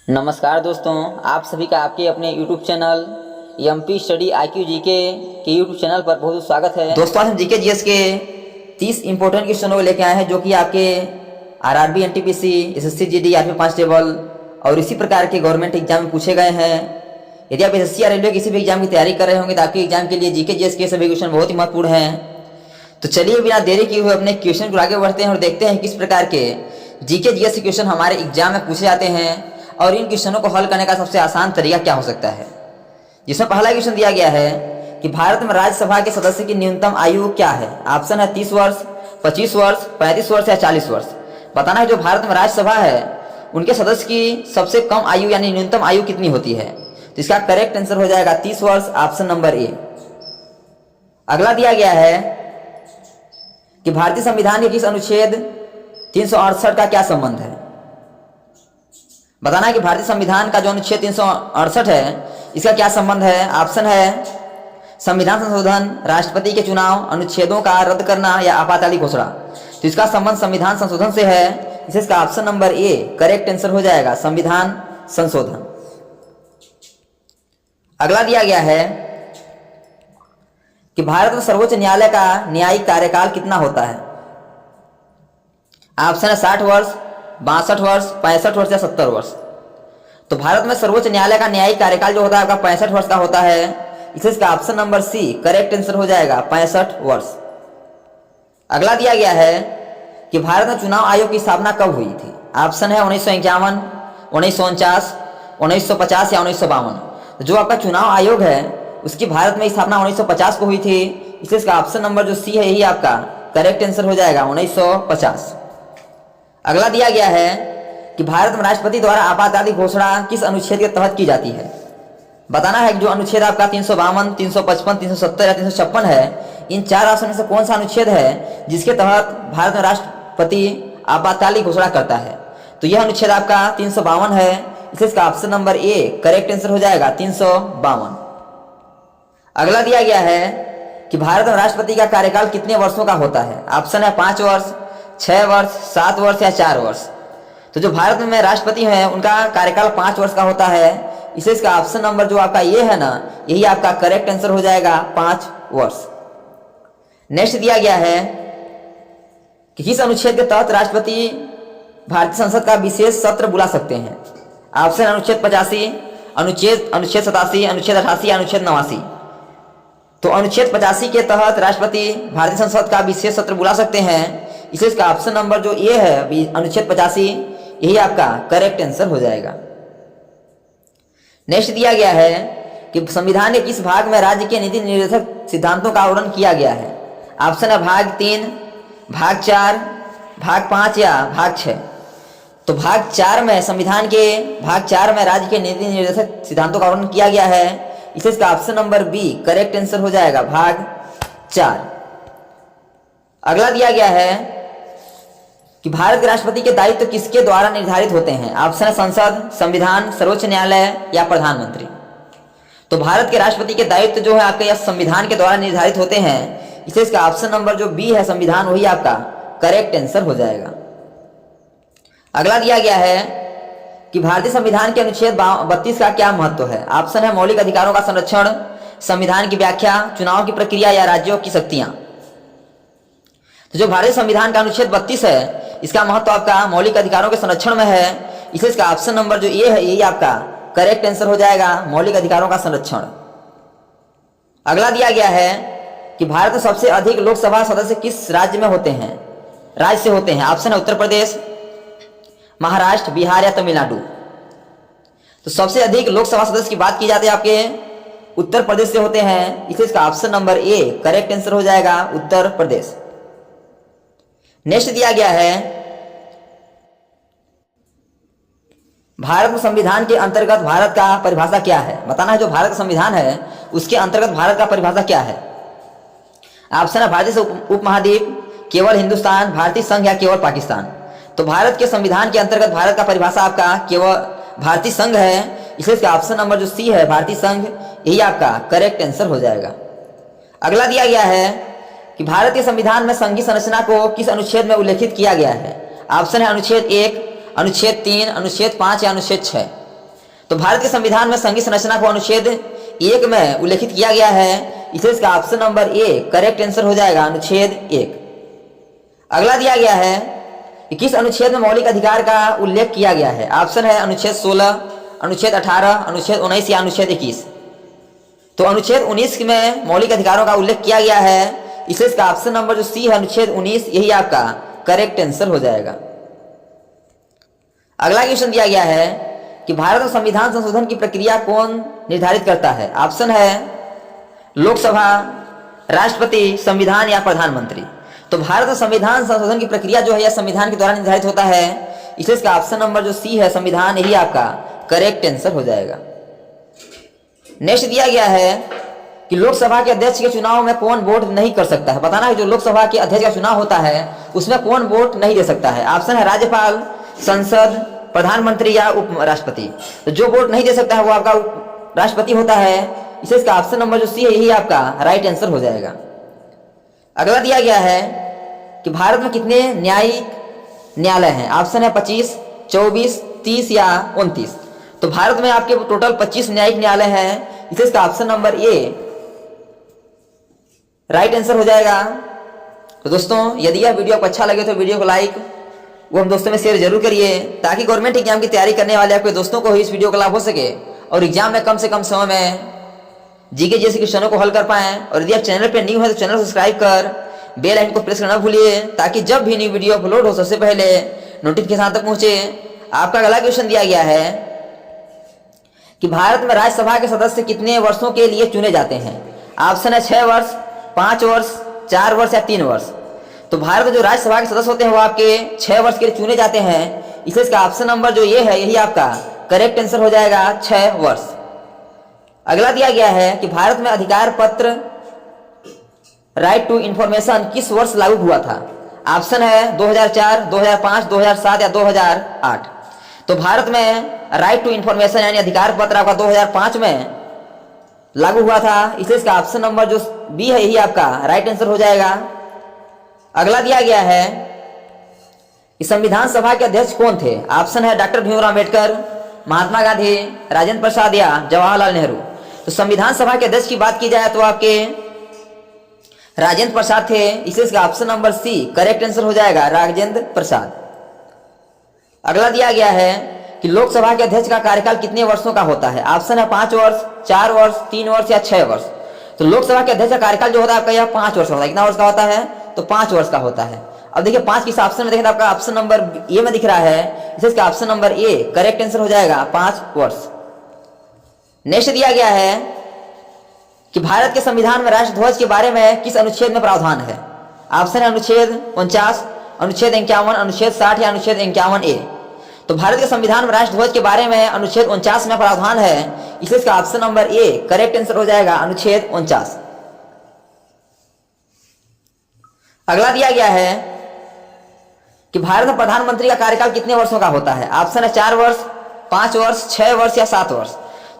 नमस्कार दोस्तों, आप सभी का आपके अपने YouTube channel MP study IQ GK के YouTube चैनल पर बहुत स्वागत है। दोस्तों, आज हम जीके जीएस के 30 इंपॉर्टेंट क्वेश्चनों को लेकर आए हैं जो कि आपके RRB, NTPC, SSC GD, army constable और इसी प्रकार के गवर्नमेंट एग्जाम में पूछे गए हैं। यदि आप एसएससी या रेलवे किसी भी एग्जाम की तैयारी कर रहे होंगे तो आपके एग्जाम के लिए जीके जीएस के सभी क्वेश्चन बहुत ही महत्वपूर्ण हैं। तो चलिए बिना देरी किए हुए अपने क्वेश्चन को आगे बढ़ते हैं और देखते हैं किस प्रकार के जीके जीएस के क्वेश्चन हमारे एग्जाम में पूछे जाते हैं और इन क्वेश्चनों को हल करने का सबसे आसान तरीका क्या हो सकता है। जिसमें पहला क्वेश्चन दिया गया है कि भारत में राज्यसभा के सदस्य की न्यूनतम आयु क्या है। ऑप्शन है 30 वर्ष, 25 वर्ष, 35 वर्ष या 40 वर्ष। बताना है जो भारत में राज्यसभा है उनके सदस्य की सबसे कम आयु यानी न्यूनतम आयु कितनी होती है। तो इसका करेक्ट आंसर हो जाएगा 30 वर्ष, ऑप्शन नंबर ए। अगला दिया गया है कि भारतीय संविधान के किस अनुच्छेद 368 का क्या संबंध है। बताना है कि भारतीय संविधान का जो अनुच्छेद 368 है इसका क्या संबंध है। ऑप्शन है संविधान संशोधन, राष्ट्रपति के चुनाव, अनुच्छेदों का रद्द करना या आपातकालीन घोषणा। तो इसका संबंध संविधान संशोधन से है, इसे इसका option number A correct answer हो जाएगा, संविधान संशोधन। अगला दिया गया है कि भारत में सर्वोच्च न्यायालय का न्यायिक कार्यकाल कितना होता है। ऑप्शन है 60 वर्ष, 62 वर्ष, 65 वर्ष या 70 वर्ष। तो भारत में सर्वोच्च न्यायालय का न्यायिक कार्यकाल जो होता है आपका 65 वर्ष का होता है, इसे इसका option number C correct answer हो जाएगा, 65 वर्ष। अगला दिया गया है कि भारत में चुनाव आयोग की स्थापना कब हुई थी। ऑप्शन है 1951, 1949, 1950 या 1952। जो आपका चुनाव आयोग है उसकी भारत में स्थापना 1950 को हुई थी, इसलिए इसका ऑप्शन नंबर जो सी है यही आपका करेक्ट आंसर हो जाएगा, 1950। अगला दिया गया है कि भारत में राष्ट्रपति द्वारा आपातकालीन घोषणा किस अनुच्छेद के तहत की जाती है। बताना है कि जो अनुच्छेद आपका 352, 355, 370 या 356 है, इन चार ऑप्शन में से कौन सा अनुच्छेद है जिसके तहत भारत में राष्ट्रपति आपातकालीन घोषणा करता है। तो यह अनुच्छेद आपका 352 है, इसलिए इसका option number A correct answer हो जाएगा, 352। अगला दिया गया है कि भारत में राष्ट्रपति का कार्यकाल कितने वर्षों का होता है। ऑप्शन है 5 वर्ष, 6 वर्ष, 7 वर्ष या 4 वर्ष। तो जो भारत में राष्ट्रपति हैं उनका कार्यकाल 5 वर्ष का होता है, इसलिए इसका ऑप्शन नंबर जो आपका ये है ना, यही आपका करेक्ट आंसर हो जाएगा, 5 वर्ष। नेक्स्ट दिया गया है कि किस अनुच्छेद के तहत राष्ट्रपति भारतीय संसद का विशेष सत्र बुला सकते हैं। ऑप्शन अनुच्छेद 85, अनुच्छेद 87, अनुच्छेद 88 या अनुच्छेद 89। तो अनुच्छेद 85 के तहत राष्ट्रपति भारतीय संसद का विशेष सत्र बुला सकते हैं, इसलिए इसका ऑप्शन नंबर जो ए है अनुच्छेद 85 यही आपका करेक्ट आंसर हो जाएगा। नेक्स्ट दिया गया है कि संविधान के किस भाग में राज्य के नीति निर्देशक सिद्धांतों का वर्णन किया गया है। ऑप्शन है भाग 3, भाग 4, भाग 5 या भाग 6। तो भाग 4 में संविधान के भाग 4 में राज्य के नीति निर्देशक सिद्धांतों का वर्णन किया गया है, इसलिए इसका option number B correct answer हो जाएगा, भाग 4। अगला दिया गया है कि भारत के राष्ट्रपति के दायित्व किसके द्वारा निर्धारित होते हैं। ऑप्शन है संसद, संविधान, सर्वोच्च न्यायालय या प्रधानमंत्री। तो भारत के राष्ट्रपति के दायित्व जो है आपके यह संविधान के द्वारा निर्धारित होते हैं, इसलिए इसका ऑप्शन नंबर जो बी है संविधान वही आपका करेक्ट आंसर हो जाएगा। अगला दिया गया है कि भारतीय संविधान के अनुच्छेद 32 का क्या महत्व है। ऑप्शन है मौलिक अधिकारों का संरक्षण, संविधान की व्याख्या, चुनाव की प्रक्रिया या राज्यों की शक्तियां। तो जो भारतीय संविधान का अनुच्छेद 32 है इसका महत्व आपका मौलिक अधिकारों के संरक्षण में है, इसलिए इसका ऑप्शन नंबर जो ए है यही आपका करेक्ट आंसर हो जाएगा, मौलिक अधिकारों का संरक्षण। अगला दिया गया है कि भारत में सबसे अधिक लोकसभा सदस्य किस राज्य में होते हैं, राज्य से होते हैं। ऑप्शन है उत्तर प्रदेश, महाराष्ट्र, बिहार या तमिलनाडु। तो सबसे अधिक लोकसभा सदस्य की बात की जाती है आपके उत्तर प्रदेश से होते हैं, इसलिए इसका option number A correct answer हो जाएगा, उत्तर प्रदेश। नेक्स्ट दिया गया है भारत में संविधान के अंतर्गत भारत का परिभाषा क्या है। बताना है जो भारत का संविधान है उसके अंतर्गत भारत का परिभाषा क्या है। ऑप्शन है भारतीय उपमहाद्वीप, केवल हिंदुस्तान, भारतीय संघ या केवल पाकिस्तान। तो भारत के संविधान के अंतर्गत भारत का परिभाषा आपका केवल भारतीय संघ है, इसलिए इसका ऑप्शन नंबर जो सी है भारतीय संघ यही आपका करेक्ट आंसर हो जाएगा। अगला दिया गया है कि भारत के संविधान में संघीय संरचना को किस अनुच्छेद में उल्लेखित किया गया है। ऑप्शन है अनुच्छेद 1, अनुच्छेद 3, अनुच्छेद 5 या अनुच्छेद 6। तो भारत के संविधान में संघीय संरचना को अनुच्छेद 1 में उल्लेखित किया गया है, इसलिए इसका option number A correct answer हो जाएगा, अनुच्छेद 1। अगला दिया गया है कि किस अनुच्छेद में मौलिक अधिकार का उल्लेख किया गया है। ऑप्शन है अनुच्छेद 16, अनुच्छेद 18, अनुच्छेद 19 या अनुच्छेद 21। तो अनुच्छेद 19 में मौलिक अधिकारों का उल्लेख किया गया है, इसलिए इसका ऑप्शन नंबर जो सी है अनुच्छेद 19 यही आपका करेक्ट आंसर हो जाएगा। अगला क्वेश्चन दिया गया है कि भारत में संविधान संशोधन की प्रक्रिया कौन निर्धारित करता है। ऑप्शन है लोकसभा, राष्ट्रपति, संविधान या प्रधानमंत्री। तो भारत में संविधान संशोधन की प्रक्रिया जो है यह संविधान के द्वारा निर्धारित होता है, इसलिए इसका ऑप्शन नंबर जो सी है संविधान यही आपका करेक्ट आंसर हो जाएगा। नेक्स्ट दिया गया है कि लोकसभा के अध्यक्ष के चुनाव में कौन वोट नहीं कर सकता है। बताना है जो लोकसभा के अध्यक्ष का चुनाव होता है उसमें कौन वोट नहीं दे सकता है। ऑप्शन है राज्यपाल, संसद, प्रधानमंत्री या उप राष्ट्रपति। तो जो वोट नहीं दे सकता है वो आपका राष्ट्रपति होता है, इसलिए इसका ऑप्शन नंबर जो सी है यही आपका राइट आंसर हो जाएगा। अगला दिया गया है कि भारत में कितने न्यायिक न्यायालय हैं। ऑप्शन है 25, 24, 30 या 29। तो भारत में आपके टोटल 25 न्यायिक न्यायालय हैं, इसलिए इसका option number A right answer हो जाएगा। तो दोस्तों यदि यह वीडियो आपको अच्छा लगे तो वीडियो को लाइक वो हम दोस्तों में शेयर जरूर करिए, ताकि गवर्नमेंट एग्जाम की तैयारी करने वाले आपके दोस्तों को ही इस वीडियो का लाभ हो सके और एग्जाम में कम से कम समय में जीके जैसे क्वेश्चनों को हल कर पाएं। और यदि आप चैनल पर न्यू है तो चैनल को सब्सक्राइब कर बेल आइकन को प्रेस करना भूलिए, ताकि जब भी न्यू वीडियो अपलोड हो सबसे पहले नोटिफिकेशन तक पहुंचे। आपका अगला क्वेश्चन दिया गया है कि भारत में राज्यसभा के सदस्य कितने वर्षों के लिए चुने जाते हैं। ऑप्शन है 6 वर्ष, 5 वर्ष, 4 वर्ष या 3 वर्ष। तो भारत में जो राज्यसभा के सदस्य होते हैं वो आपके 6 वर्ष के लिए चुने जाते हैं, इसलिए इसका ऑप्शन नंबर जो ये है यही आपका करेक्ट आंसर हो जाएगा, 6 वर्ष। अगला दिया गया है कि भारत में अधिकार पत्र राइट टू इंफॉर्मेशन किस वर्ष लागू हुआ था। ऑप्शन है 2004, 2005, 2007 या 2008। तो भारत में राइट टू इंफॉर्मेशन यानी अधिकार पत्र आपका 2005 में लागू हुआ था, इसलिए इसका ऑप्शन नंबर जो बी है यही आपका राइट आंसर हो जाएगा। अगला दिया गया है कि संविधान सभा के अध्यक्ष कौन थे। ऑप्शन है डॉक्टर भीमराव अम्बेडकर, महात्मा गांधी, राजेंद्र प्रसाद या जवाहरलाल नेहरू। तो संविधान सभा के अध्यक्ष की बात की जाए तो आपके राजेंद्र प्रसाद थे, इसलिए इसका option number C correct answer हो जाएगा, राजेंद्र प्रसाद। अगला दिया गया है कि लोकसभा के अध्यक्ष का कार्यकाल कितने वर्षों का होता है। ऑप्शन है 5 वर्ष, 4 वर्ष, 3 वर्ष या 6 वर्ष। तो लोकसभा के अध्यक्ष का कार्यकाल जो होता है आपका यह 5 वर्ष होता है। कितना वर्ष का होता है तो 5 वर्ष का होता है। अब देखिए 5 किस ऑप्शन में देखें तो आपका ऑप्शन नंबर ए में दिख रहा है, इसलिए इसका option number A correct answer हो जाएगा, 5 वर्ष। नेक्स्ट दिया गया है कि भारत के संविधान में राष्ट्रध्वज के बारे में किस अनुच्छेद में प्रावधान है। ऑप्शन है अनुच्छेद 49, अनुच्छेद 51, अनुच्छेद 60 या अनुच्छेद 51A। तो भारत के संविधान में राष्ट्रध्वज के बारे में अनुच्छेद 49 में प्रावधान है, इसलिए इसका option number A correct answer हो जाएगा, अनुच्छेद 49। अगला दिया गया है कि भारत में प्रधानमंत्री का कार्यकाल कितने वर्षों का होता है। ऑप्शन है 4 वर्ष, 5 वर्ष, 6 वर्ष या 7 वर्ष।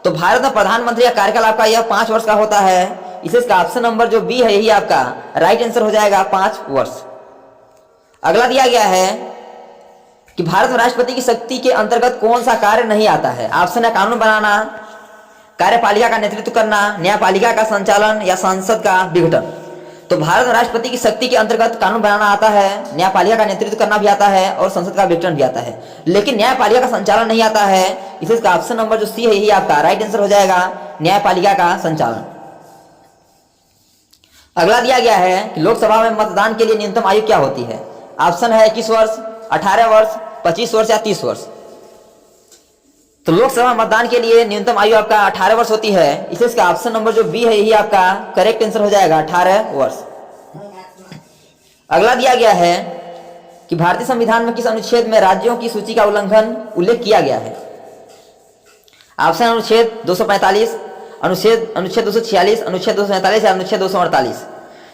तो भारत में प्रधानमंत्री का कार्यकाल आपका यह 5 वर्ष का होता है, इसलिए इसका ऑप्शन नंबर जो बी है यही आपका राइट आंसर हो जाएगा, 5 वर्ष। अगला दिया गया है कि भारत में राष्ट्रपति की शक्ति के अंतर्गत कौन सा कार्य नहीं आता है। ऑप्शन है कानून बनाना, कार्यपालिका का नेतृत्व करना, न्यायपालिका का संचालन या संसद का विघटन। तो भारत में राष्ट्रपति की शक्ति के अंतर्गत कानून बनाना आता है, न्यायपालिका का नेतृत्व करना भी आता है और संसद का विघटन भी आता है, लेकिन न्यायपालिका का संचालन नहीं आता है, इसलिए इसका ऑप्शन नंबर जो सी है यही आपका राइट आंसर हो जाएगा, न्यायपालिका का संचालन। अगला दिया गया है कि लोकसभा में मतदान के लिए न्यूनतम आयु क्या होती है। ऑप्शन है 21 वर्ष, 18 वर्ष, 25 वर्ष या 30 वर्ष। तो लोकसभा मतदान के लिए न्यूनतम आयु आपका 18 वर्ष होती है, इसलिए इसका ऑप्शन नंबर जो बी है यही आपका करेक्ट आंसर हो जाएगा, 18 वर्ष। अगला दिया गया है कि भारतीय संविधान में किस अनुच्छेद में राज्यों की सूची का उल्लेख किया गया है। ऑप्शन अनुच्छेद 245, अनुच्छेद 246, अनुच्छेद 247 या अनुच्छेद 248।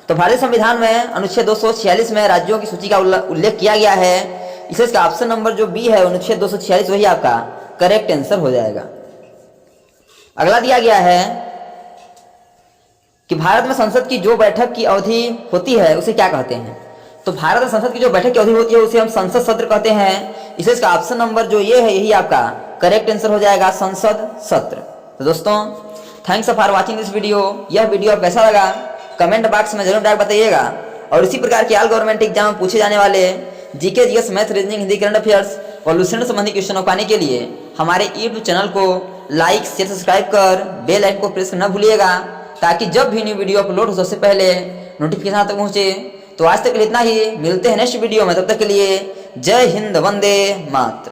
तो भारतीय संविधान में अनुच्छेद 246 में राज्यों की सूची का उल्लेख किया गया है, इसलिए इसका ऑप्शन नंबर जो बी है अनुच्छेद 246 वही आपका करेक्ट आंसर हो जाएगा। अगला दिया गया है कि भारत में संसद की जो बैठक की अवधि होती है उसे क्या कहते हैं। तो भारत संसद की जो बैठक की अवधि होती है उसे हम संसद सत्र कहते हैं। इसे इसका ऑप्शन नंबर जो ये है यही आपका करेक्ट आंसर हो जाएगा, संसद सत्र। तो दोस्तों thanks for watching this video. यह वीडियो आप कैसा लगा कमेंट बॉक्स में जरूर डाक बताइएगा। और इसी प्रकार के ऑल गवर्नमेंट एग्जाम में पूछे जाने वाले GK, GS, math, reasoning, Hindi, current affairs और लूसेंट संबंधी क्वेश्चन पाने के लिए हमारे यूट्यूब चैनल को लाइक, शेयर, सब्सक्राइब कर बेल आइकन को प्रेस करना भूलिएगा, ताकि जब भी न्यू वीडियो अपलोड हो सबसे पहले नोटिफिकेशन तक पहुंचे। तो आज तक के लिए इतना ही, मिलते हैं नेक्स्ट वीडियो में, तब तक के लिए जय हिंद, वंदे मातरम।